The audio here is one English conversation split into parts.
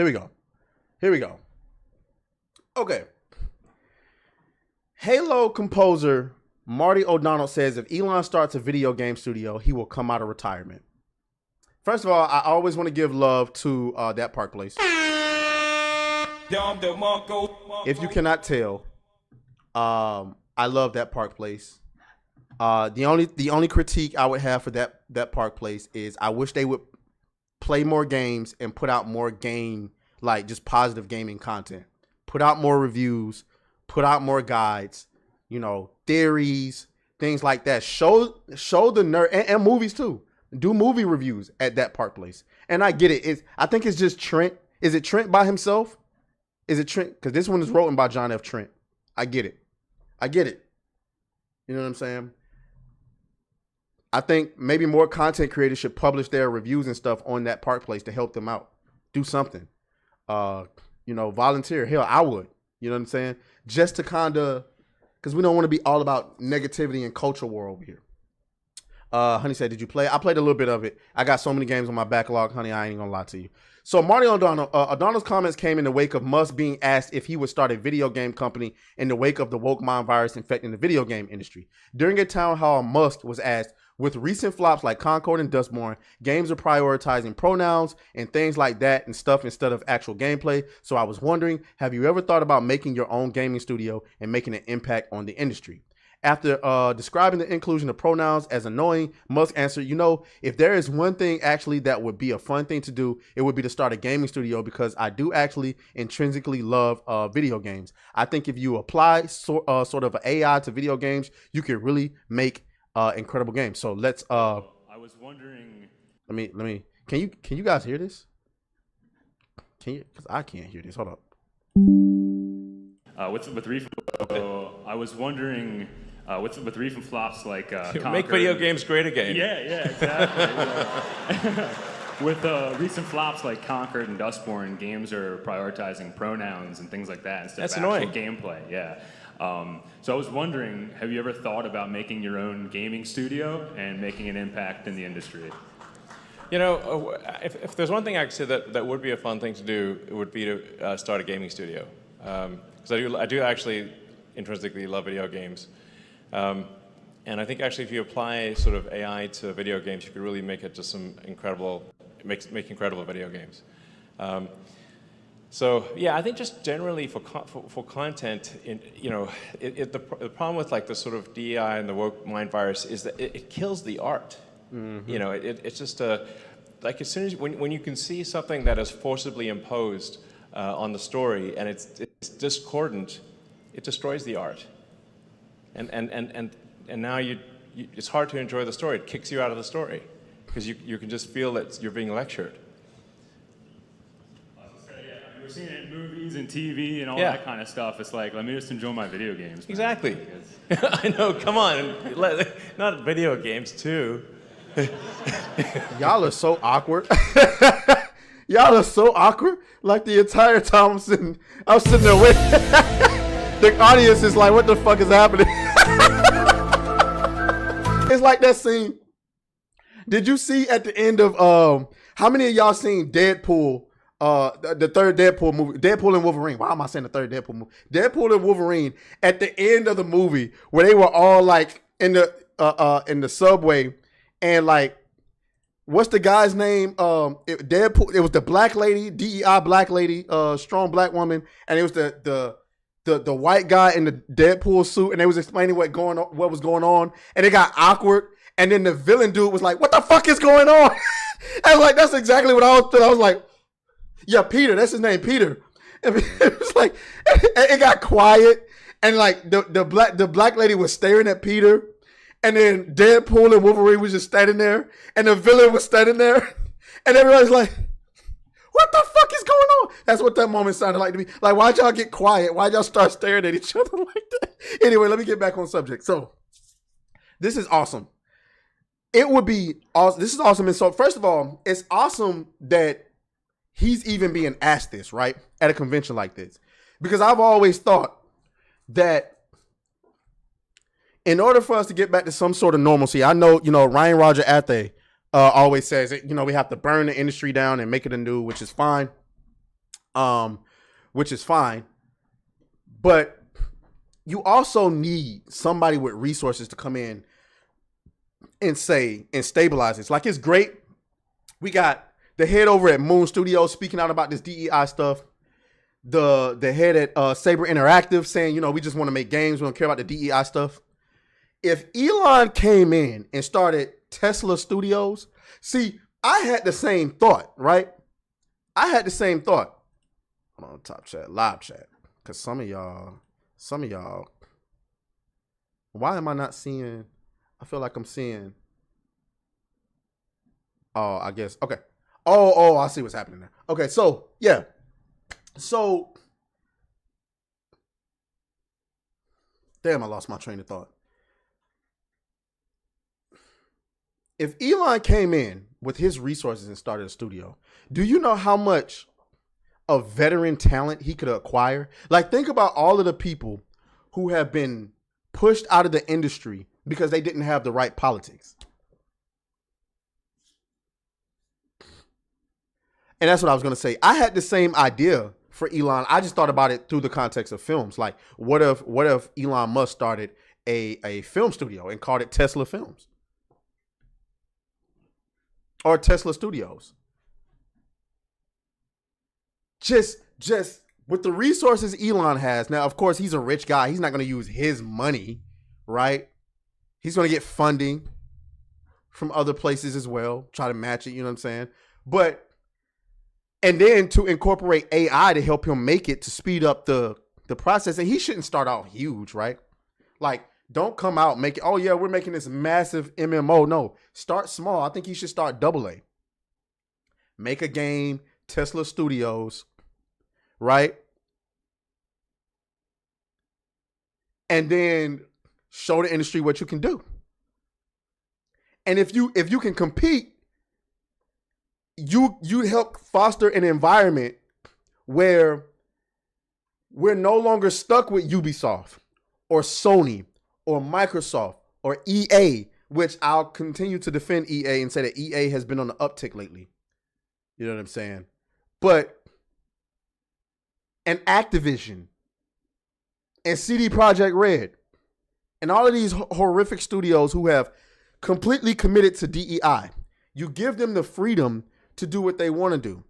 Here we go. Here we go. Okay. Halo composer Marty O'Donnell says if Elon starts a video game studio, he will come out of retirement. First of all, I always want to give love to That Park Place. If you cannot tell, I love That Park Place. The only critique I would have for that Park Place is I wish they would play more games and put out more like just positive gaming content. Put out more reviews, put out more guides, theories, things like that. Show the nerd and movies too. Do movie reviews at That Park Place. And I get it. I think it's just Trent. Is it Trent by himself? Is it Trent? Because this one is written by John F. Trent. I get it. You know what I'm saying? I think maybe more content creators should publish their reviews and stuff on That Park Place to help them out. Do something. Volunteer. Hell, I would. You know what I'm saying? Just to kind of, because we don't want to be all about negativity and culture war over here. Honey said, did you play? I played a little bit of it. I got so many games on my backlog, honey, I ain't gonna lie to you. So Marty O'Donnell's comments came in the wake of Musk being asked if he would start a video game company in the wake of the woke mind virus infecting the video game industry. During a town hall, Musk was asked, with recent flops like Concord and Dustborn, games are prioritizing pronouns and things like that and stuff instead of actual gameplay. So I was wondering, have you ever thought about making your own gaming studio and making an impact on the industry? After describing the inclusion of pronouns as annoying, Musk answered, if there is one thing actually that would be a fun thing to do, it would be to start a gaming studio because I do actually intrinsically love video games. I think if you apply sort of an AI to video games, you can really make incredible games. So let's I was wondering, let me can you guys hear this? Can you? Because I can't hear this. Hold up. with recent, I was wondering, with recent flops like make video games great again. Yeah, exactly. With recent flops like Concord and Dustborn, games are prioritizing pronouns and things like that instead of actual gameplay. Yeah. So I was wondering, have you ever thought about making your own gaming studio and making an impact in the industry? If there's one thing I could say that would be a fun thing to do, it would be to start a gaming studio. Because I do actually intrinsically love video games. And I think actually if you apply sort of AI to video games, you could really make it just some incredible video games. So yeah, I think just generally for content, the problem with like the sort of DEI and the woke mind virus is that it kills the art. Mm-hmm. It's just like as soon as when you can see something that is forcibly imposed on the story and it's discordant, it destroys the art. And now it's hard to enjoy the story. It kicks you out of the story because you can just feel that you're being lectured. We're seeing it in movies and TV and all that kind of stuff. It's like, let me just enjoy my video games. Exactly. I know, come on. Not video games, too. Y'all are so awkward. Y'all are so awkward. Like the entire time I'm sitting there waiting. The audience is like, what the fuck is happening? It's like that scene. Did you see at the end of, how many of y'all seen Deadpool? The third Deadpool movie, Deadpool and Wolverine. Why am I saying the third Deadpool movie? Deadpool and Wolverine. At the end of the movie, where they were all like in the subway, and like, what's the guy's name? Deadpool. It was the black lady, DEI black lady, strong black woman, and it was the white guy in the Deadpool suit, and they was explaining what was going on, and it got awkward, and then the villain dude was like, "What the fuck is going on?" I was like, "That's exactly what I was like." Yeah, Peter. That's his name, Peter. It was like it got quiet, and like the black lady was staring at Peter, and then Deadpool and Wolverine was just standing there, and the villain was standing there, and everybody's like, "What the fuck is going on?" That's what that moment sounded like to me. Like, why'd y'all get quiet? Why'd y'all start staring at each other like that? Anyway, let me get back on subject. So, this is awesome. It would be awesome. This is awesome. And so, first of all, it's awesome that he's even being asked this, right? At a convention like this. Because I've always thought that in order for us to get back to some sort of normalcy, I know, Ryan Roger Athe always says, we have to burn the industry down and make it anew, which is fine. which is fine. But you also need somebody with resources to come in and stabilize this. Like, it's great. We got the head over at Moon Studios speaking out about this DEI stuff. The head at Saber Interactive saying, we just want to make games. We don't care about the DEI stuff. If Elon came in and started Tesla Studios, see, I had the same thought, right? Hold on, top chat, live chat. Because some of y'all, why am I not seeing? I feel like I'm seeing. Oh, I guess. Okay. Oh, I see what's happening there. Okay, so, yeah. So, damn, I lost my train of thought. If Elon came in with his resources and started a studio, do you know how much of veteran talent he could acquire? Like, think about all of the people who have been pushed out of the industry because they didn't have the right politics. And that's what I was going to say. I had the same idea for Elon. I just thought about it through the context of films. Like, what if Elon Musk started a film studio and called it Tesla Films? Or Tesla Studios? Just with the resources Elon has. Now, of course, he's a rich guy. He's not going to use his money, right? He's going to get funding from other places as well. Try to match it, you know what I'm saying? And then to incorporate AI to help him make it, to speed up the process. And he shouldn't start out huge, right? Like, don't come out make it, oh yeah, we're making this massive MMO. No, start small. I think he should start AA. Make a game, Tesla Studios, right? And then show the industry what you can do. And if you can compete, you help foster an environment where we're no longer stuck with Ubisoft or Sony or Microsoft or EA, which I'll continue to defend EA and say that EA has been on the uptick lately. You know what I'm saying? But an Activision and CD Projekt Red and all of these horrific studios who have completely committed to DEI, you give them the freedom to do what they want to do.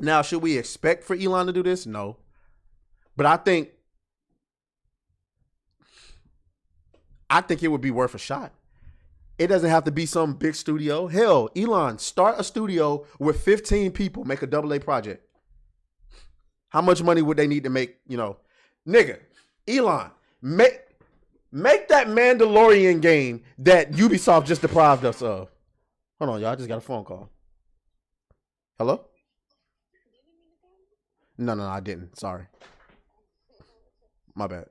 Now, should we expect for Elon to do this? No. But I think it would be worth a shot. It doesn't have to be some big studio. Hell, Elon, start a studio with 15 people, make a AA project. How much money would they need to make, Nigga, Elon, make that Mandalorian game that Ubisoft just deprived us of. Hold on, y'all, I just got a phone call. Hello? No, I didn't. Sorry. My bad.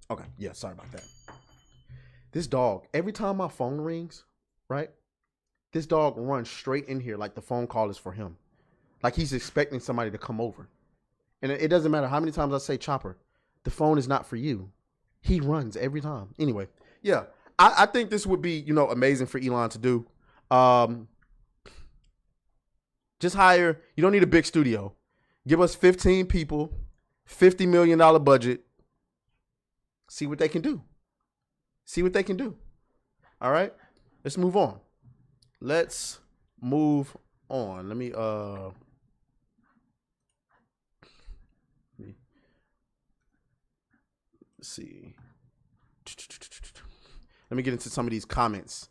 Okay, yeah, sorry about that. This dog, every time my phone rings, right? This dog runs straight in here like the phone call is for him. Like he's expecting somebody to come over. And it doesn't matter how many times I say, Chopper, the phone is not for you. He runs every time. Anyway, yeah, I think this would be, amazing for Elon to do. Just hire, you don't need a big studio. Give us 15 people, $50 million budget. See what they can do. All right, let's move on. Let me see. Let me get into some of these comments.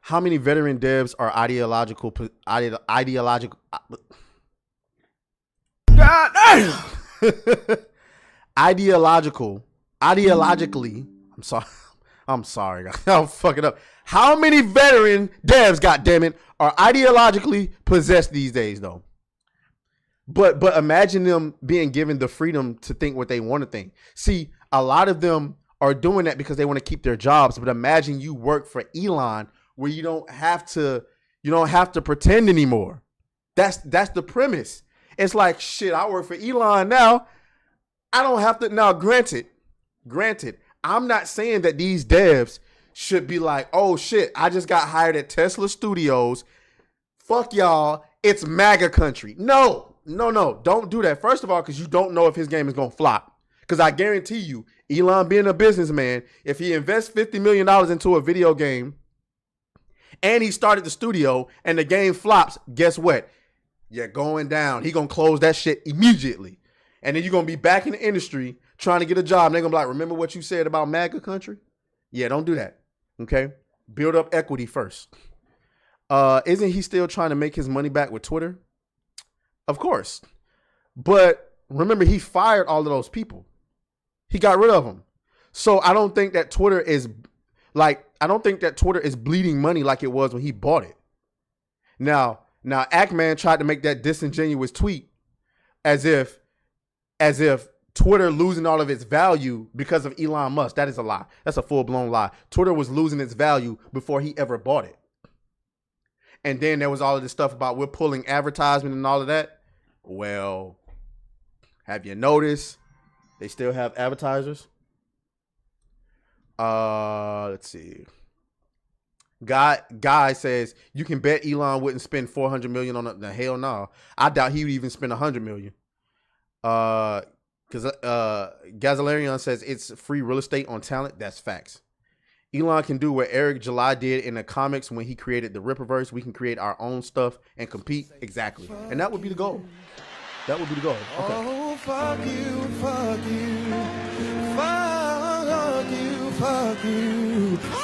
How many veteran devs are ideologically? I'm sorry. I'll fuck it up. How many veteran devs, goddammit, are ideologically possessed these days, though? But imagine them being given the freedom to think what they want to think. See, a lot of them are doing that because they want to keep their jobs. But imagine you work for Elon, where you don't have to pretend anymore. That's the premise. It's like, shit, I work for Elon now. I don't have to. Now, granted, I'm not saying that these devs should be like, oh shit, I just got hired at Tesla Studios. Fuck y'all. it's MAGA country. No, don't do that. First of all, because you don't know if his game is going to flop. Because I guarantee you, Elon being a businessman, if he invests $50 million into a video game and he started the studio and the game flops, guess what? You're going down. He going to close that shit immediately. And then you're going to be back in the industry trying to get a job. And they're going to be like, remember what you said about MAGA country? Yeah, don't do that. Okay? Build up equity first. Isn't he still trying to make his money back with Twitter? Of course. But remember, he fired all of those people. He got rid of them. So I don't think that Twitter is bleeding money like it was when he bought it. Now Ackman tried to make that disingenuous tweet as if Twitter losing all of its value because of Elon Musk. That is a lie. That's a full-blown lie. Twitter was losing its value before he ever bought it. And then there was all of this stuff about we're pulling advertisement and all of that. Well, have you noticed they still have advertisers? Let's see. Guy says you can bet Elon wouldn't spend $400 million on the hell no. I doubt he would even spend $100 million. Because Gazalarian says it's free real estate on talent. That's facts. Elon can do what Eric July did in the comics when he created the Rippaverse. We can create our own stuff and compete. Exactly. And that would be the goal. That would be the goal. Okay. Oh, fuck you, fuck you, fuck you, fuck you.